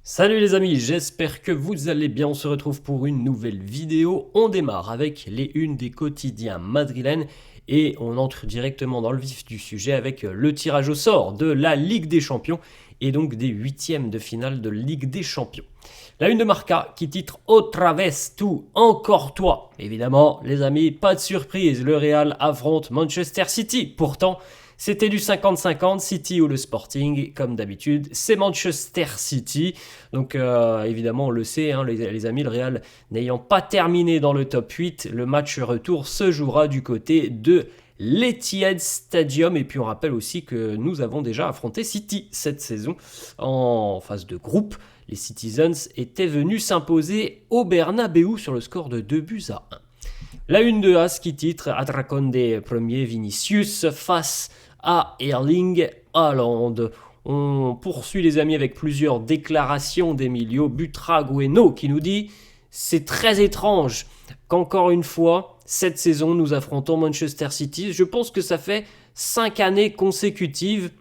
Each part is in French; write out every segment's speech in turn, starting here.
Salut les amis, j'espère que vous allez bien, on se retrouve pour une nouvelle vidéo. On démarre avec les unes des quotidiens madrilènes et on entre directement dans le vif du sujet avec le tirage au sort de la Ligue des Champions et donc des huitièmes de finale de Ligue des Champions. La une de Marca qui titre Otra vez tu, encore toi. Évidemment les amis, pas de surprise, le Real affronte Manchester City. Pourtant, c'était du 50-50, City ou le Sporting, comme d'habitude, c'est Manchester City. Donc évidemment, on le sait, hein, les amis, le Real n'ayant pas terminé dans le top 8, le match retour se jouera du côté de l'Etihad Stadium. Et puis on rappelle aussi que nous avons déjà affronté City cette saison en phase de groupe. Les Citizens étaient venus s'imposer au Bernabeu sur le score de 2-1. La une de As qui titre Atraconde premier, Vinicius face à Erling Haaland. On poursuit les amis avec plusieurs déclarations d'Emilio Butragueno qui nous dit « C'est très étrange qu'encore une fois, cette saison, nous affrontons Manchester City. Je pense que ça fait 5 années consécutives. »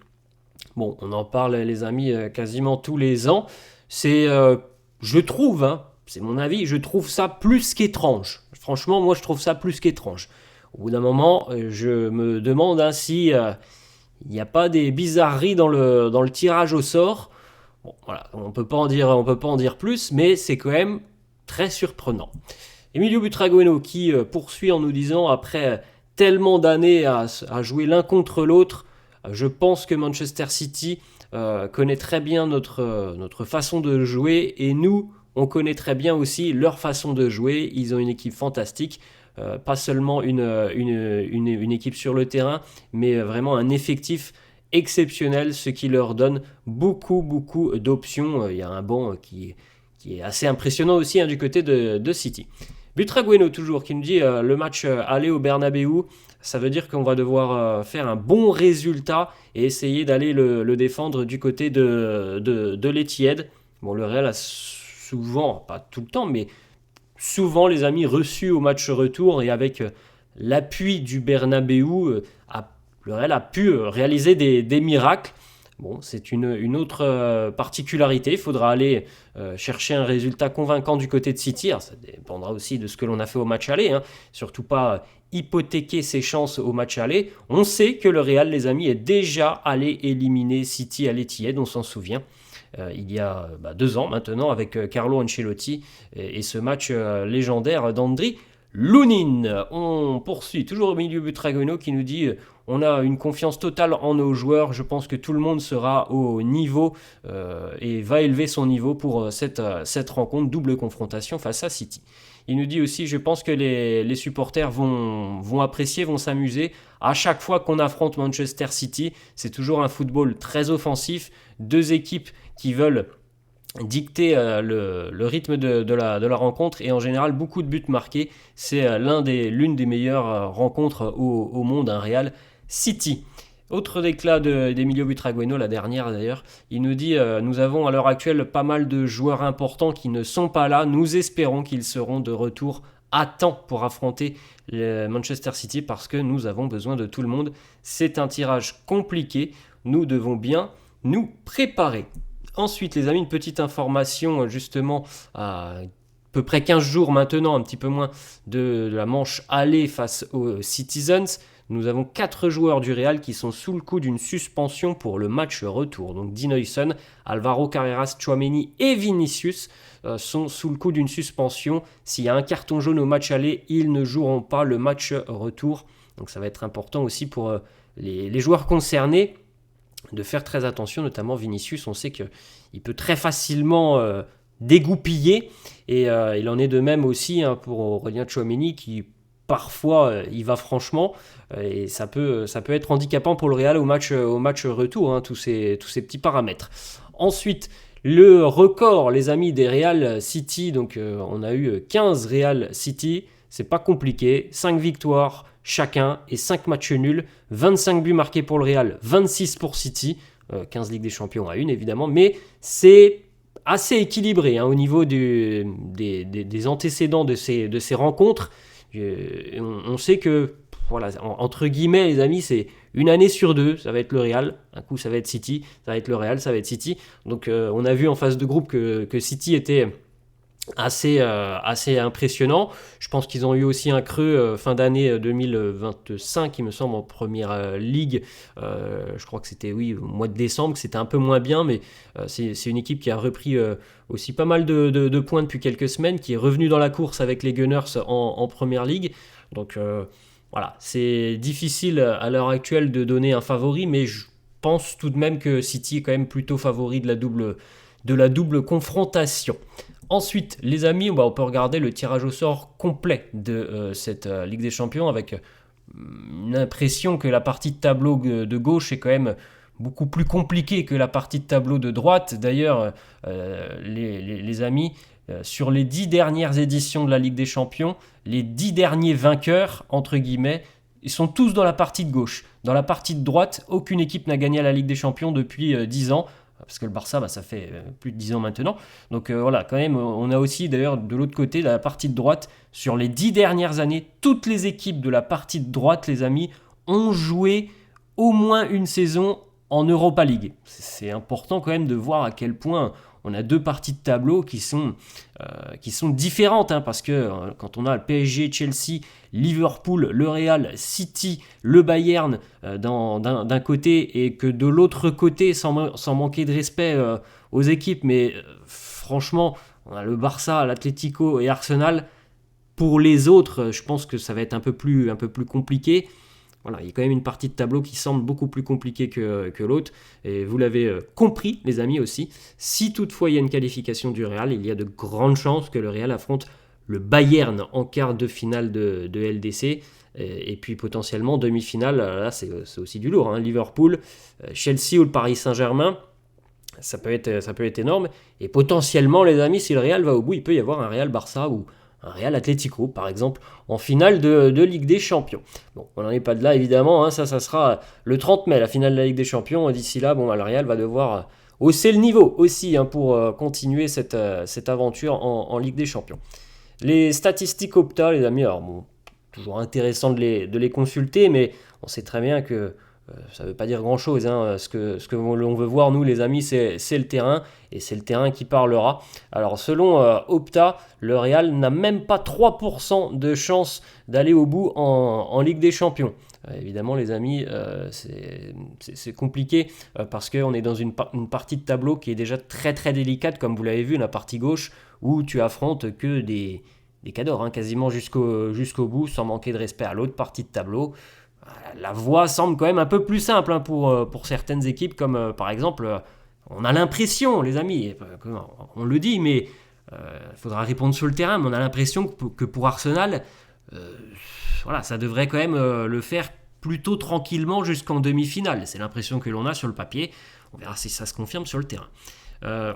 Bon, on en parle les amis quasiment tous les ans. Je trouve, hein, c'est mon avis, je trouve ça plus qu'étrange. Franchement, moi je trouve ça plus qu'étrange. Au bout d'un moment, je me demande hein, si il n'y a pas des bizarreries dans le tirage au sort. Bon, voilà, on peut pas en dire plus, mais c'est quand même très surprenant. Emilio Butragueno qui poursuit en nous disant, après tellement d'années à jouer l'un contre l'autre, je pense que Manchester City connaît très bien notre façon de jouer et nous, on connaît très bien aussi leur façon de jouer. Ils ont une équipe fantastique. Pas seulement une équipe sur le terrain, mais vraiment un effectif exceptionnel, ce qui leur donne beaucoup d'options. Il y a un banc qui est assez impressionnant aussi hein, du côté de City. Butragueno toujours qui nous dit le match aller au Bernabeu, ça veut dire qu'on va devoir faire un bon résultat et essayer d'aller le défendre du côté de l'Etihad. Bon, le Real a souvent, pas tout le temps, mais souvent les amis reçus au match retour et avec l'appui du Bernabeu, le Real a pu réaliser des miracles. Bon, c'est une autre particularité. Il faudra aller chercher un résultat convaincant du côté de City. Alors, ça dépendra aussi de ce que l'on a fait au match aller. Hein. Surtout pas hypothéquer ses chances au match aller. On sait que le Real, les amis, est déjà allé éliminer City à l'Etihad, on s'en souvient. Il y a 2 ans maintenant avec Carlo Ancelotti et ce match légendaire d'Andri Lunin. On poursuit toujours au milieu Butragueno qui nous dit on a une confiance totale en nos joueurs, je pense que tout le monde sera au niveau et va élever son niveau pour cette rencontre, double confrontation face à City. Il nous dit aussi, je pense que les supporters vont apprécier, vont s'amuser. À chaque fois qu'on affronte Manchester City, c'est toujours un football très offensif, 2 équipes qui veulent dicter le rythme de la rencontre et en général beaucoup de buts marqués. C'est l'une des meilleures rencontres au monde, un Real City. Autre déclat d'Emilio Butragueno, la dernière d'ailleurs, il nous dit nous avons à l'heure actuelle pas mal de joueurs importants qui ne sont pas là, nous espérons qu'ils seront de retour à temps pour affronter Manchester City parce que nous avons besoin de tout le monde. C'est un tirage compliqué, nous devons bien nous préparer. Ensuite les amis, une petite information justement à peu près 15 jours maintenant, un petit peu moins de la manche aller face aux Citizens. Nous avons 4 joueurs du Real qui sont sous le coup d'une suspension pour le match retour. Donc Dinoyson, Alvaro Carreras, Tchouaméni et Vinicius sont sous le coup d'une suspension. S'il y a un carton jaune au match aller, ils ne joueront pas le match retour. Donc ça va être important aussi pour les joueurs concernés de faire très attention, notamment Vinicius. On sait qu'il peut très facilement dégoupiller et il en est de même aussi hein, pour Aurélien Tchouaméni qui parfois il va franchement et ça peut être handicapant pour le Real au match retour, hein, tous ces petits paramètres. Ensuite, le record, les amis, des Real City, donc on a eu 15 Real City, c'est pas compliqué, 5 victoires chacun et 5 matchs nuls, 25 buts marqués pour le Real, 26 pour City, 15 Ligues des Champions à 1 évidemment, mais c'est assez équilibré hein, au niveau des antécédents de ces rencontres. On sait que, voilà, entre guillemets les amis, c'est une année sur deux, ça va être le Real, un coup ça va être City, ça va être le Real, ça va être City. Donc on a vu en phase de groupe que City était assez impressionnant. Je pense qu'ils ont eu aussi un creux fin d'année 2025, il me semble, en première ligue. Je crois que c'était, oui, au mois de décembre, que c'était un peu moins bien, mais c'est une équipe qui a repris aussi pas mal de points depuis quelques semaines, qui est revenue dans la course avec les Gunners en première ligue. Donc voilà, c'est difficile à l'heure actuelle de donner un favori, mais je pense tout de même que City est quand même plutôt favori de la double confrontation. Ensuite, les amis, on peut regarder le tirage au sort complet de cette Ligue des Champions avec une impression que la partie de tableau de gauche est quand même beaucoup plus compliquée que la partie de tableau de droite. D'ailleurs, les amis, sur les 10 dernières éditions de la Ligue des Champions, les 10 derniers vainqueurs, entre guillemets, ils sont tous dans la partie de gauche. Dans la partie de droite, aucune équipe n'a gagné à la Ligue des Champions depuis 10 ans. Parce que le Barça, ça fait plus de 10 ans maintenant. Donc voilà, quand même, on a aussi d'ailleurs de l'autre côté, la partie de droite, sur les 10 dernières années, toutes les équipes de la partie de droite, les amis, ont joué au moins une saison en Europa League. C'est important quand même de voir à quel point on a deux parties de tableau qui sont différentes, hein, parce que quand on a le PSG, Chelsea, Liverpool, le Real, City, le Bayern d'un côté, et que de l'autre côté, sans manquer de respect aux équipes, mais franchement, on a le Barça, l'Atlético et Arsenal. Pour les autres, je pense que ça va être un peu plus compliqué. Voilà, il y a quand même une partie de tableau qui semble beaucoup plus compliquée que l'autre. Et vous l'avez compris, les amis, aussi. Si toutefois il y a une qualification du Real, il y a de grandes chances que le Real affronte le Bayern en quart de finale de LDC. Et puis potentiellement demi-finale, là c'est aussi du lourd. Hein. Liverpool, Chelsea ou le Paris Saint-Germain, ça peut être énorme. Et potentiellement, les amis, si le Real va au bout, il peut y avoir un Real Barça ou un Real Atlético, par exemple, en finale de Ligue des Champions. Bon, on n'en est pas de là, évidemment, hein, ça sera le 30 mai, la finale de la Ligue des Champions. D'ici là, le Real va devoir hausser le niveau aussi, hein, pour continuer cette aventure en Ligue des Champions. Les statistiques Opta, les amis, alors toujours intéressant de les consulter, mais on sait très bien que ça ne veut pas dire grand-chose. Hein. Ce que l'on veut voir, nous, les amis, c'est le terrain, et c'est le terrain qui parlera. Alors, selon Opta, le Real n'a même pas 3% de chance d'aller au bout en Ligue des Champions. Évidemment, les amis, c'est compliqué parce qu'on est dans une partie de tableau qui est déjà très très délicate, comme vous l'avez vu, la partie gauche, où tu affrontes que des cadors, hein, quasiment jusqu'au bout, sans manquer de respect à l'autre partie de tableau. La voie semble quand même un peu plus simple, hein, pour certaines équipes, comme par exemple, on a l'impression, les amis, on le dit, mais il faudra répondre sur le terrain, mais on a l'impression que pour Arsenal, voilà, ça devrait quand même le faire plutôt tranquillement jusqu'en demi-finale. C'est l'impression que l'on a sur le papier. On verra si ça se confirme sur le terrain.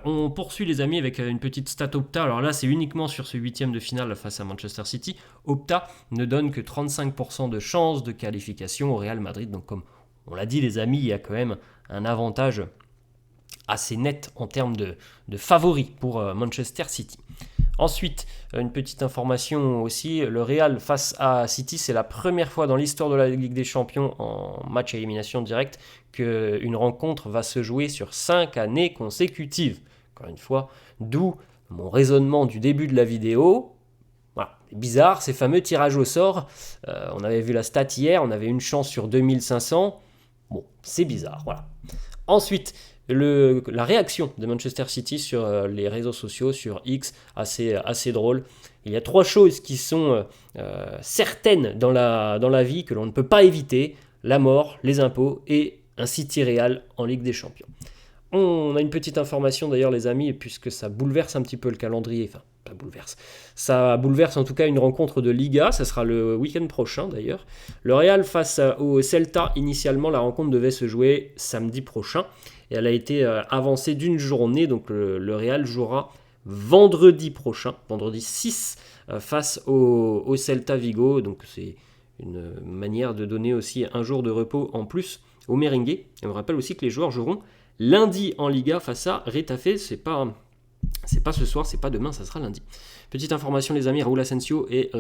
On poursuit, les amis, avec une petite stat Opta. Alors là, c'est uniquement sur ce huitième de finale face à Manchester City. Opta ne donne que 35% de chance de qualification au Real Madrid. Donc comme on l'a dit, les amis, il y a quand même un avantage assez net en termes de favoris pour Manchester City. Ensuite, une petite information aussi, le Real face à City, c'est la première fois dans l'histoire de la Ligue des Champions en match à élimination directe qu'une rencontre va se jouer sur 5 années consécutives. Encore une fois, d'où mon raisonnement du début de la vidéo. Voilà, c'est bizarre, ces fameux tirages au sort. On avait vu la stat hier, on avait une chance sur 2500. Bon, c'est bizarre, voilà. Ensuite, la réaction de Manchester City sur les réseaux sociaux, sur X, assez drôle. Il y a 3 choses qui sont certaines dans la vie que l'on ne peut pas éviter: la mort, les impôts et un City Real en Ligue des Champions. On a une petite information d'ailleurs, les amis, puisque ça bouleverse un petit peu le calendrier, enfin ça bouleverse en tout cas une rencontre de Liga, ça sera le week-end prochain d'ailleurs. Le Real face au Celta, initialement la rencontre devait se jouer samedi prochain, et elle a été avancée d'une journée, donc le Real jouera vendredi prochain, vendredi 6, face au Celta Vigo, donc c'est une manière de donner aussi un jour de repos en plus au merengue. Et on rappelle aussi que les joueurs joueront lundi en Liga face à Retafe. C'est pas C'est pas ce soir, c'est pas demain, ça sera lundi. Petite information les amis, Raúl Asensio est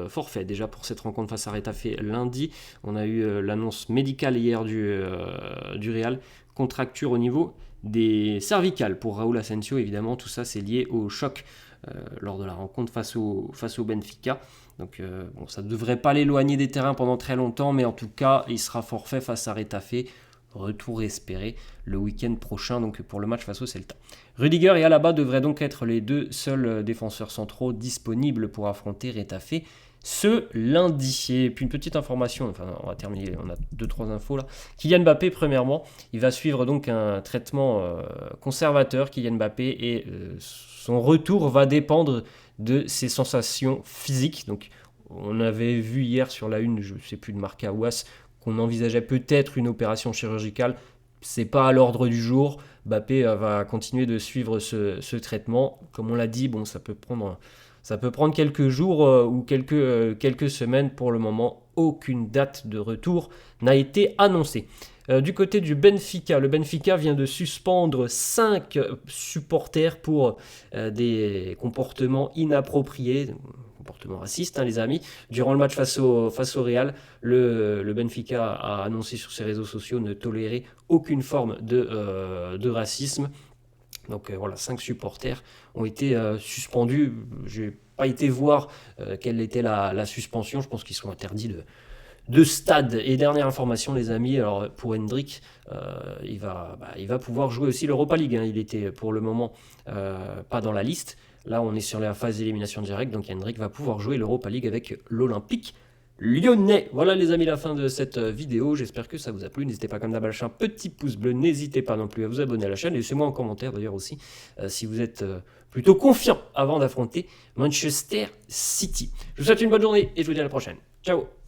forfait déjà pour cette rencontre face à Retafe lundi. On a eu l'annonce médicale hier du Real, contracture au niveau des cervicales pour Raúl Asensio. Évidemment, tout ça c'est lié au choc lors de la rencontre face au Benfica. Donc bon, ça ne devrait pas l'éloigner des terrains pendant très longtemps, mais en tout cas, il sera forfait face à Retafe. Retour espéré le week-end prochain donc pour le match face au Celta. Rudiger et Alaba devraient donc être les deux seuls défenseurs centraux disponibles pour affronter Retafe ce lundi. Et puis une petite information, enfin on va terminer, on a 2-3 infos là. Kylian Mbappé premièrement, il va suivre donc un traitement conservateur Kylian Mbappé et son retour va dépendre de ses sensations physiques. Donc on avait vu hier sur la une, je ne sais plus de Marca ou As, qu'on envisageait peut-être une opération chirurgicale. C'est pas à l'ordre du jour. Mbappé va continuer de suivre ce traitement. Comme on l'a dit, bon, ça peut prendre quelques jours ou quelques semaines. Pour le moment, aucune date de retour n'a été annoncée. Du côté du Benfica, le Benfica vient de suspendre 5 supporters pour des comportements inappropriés, comportement raciste, les amis. Durant le match face au Real, le Benfica a annoncé sur ses réseaux sociaux ne tolérer aucune forme de racisme. Donc voilà, 5 supporters ont été suspendus. Je n'ai pas été voir quelle était la suspension. Je pense qu'ils sont interdits de stade. Et dernière information les amis, alors pour Hendrik, il va pouvoir jouer aussi l'Europa League. Il était pour le moment pas dans la liste. Là, on est sur la phase d'élimination directe, donc Hendrik va pouvoir jouer l'Europa League avec l'Olympique lyonnais. Voilà les amis, la fin de cette vidéo. J'espère que ça vous a plu. N'hésitez pas comme d'hab à lâcher un petit pouce bleu. N'hésitez pas non plus à vous abonner à la chaîne. Laissez-moi en commentaire d'ailleurs aussi si vous êtes plutôt confiant avant d'affronter Manchester City. Je vous souhaite une bonne journée et je vous dis à la prochaine. Ciao.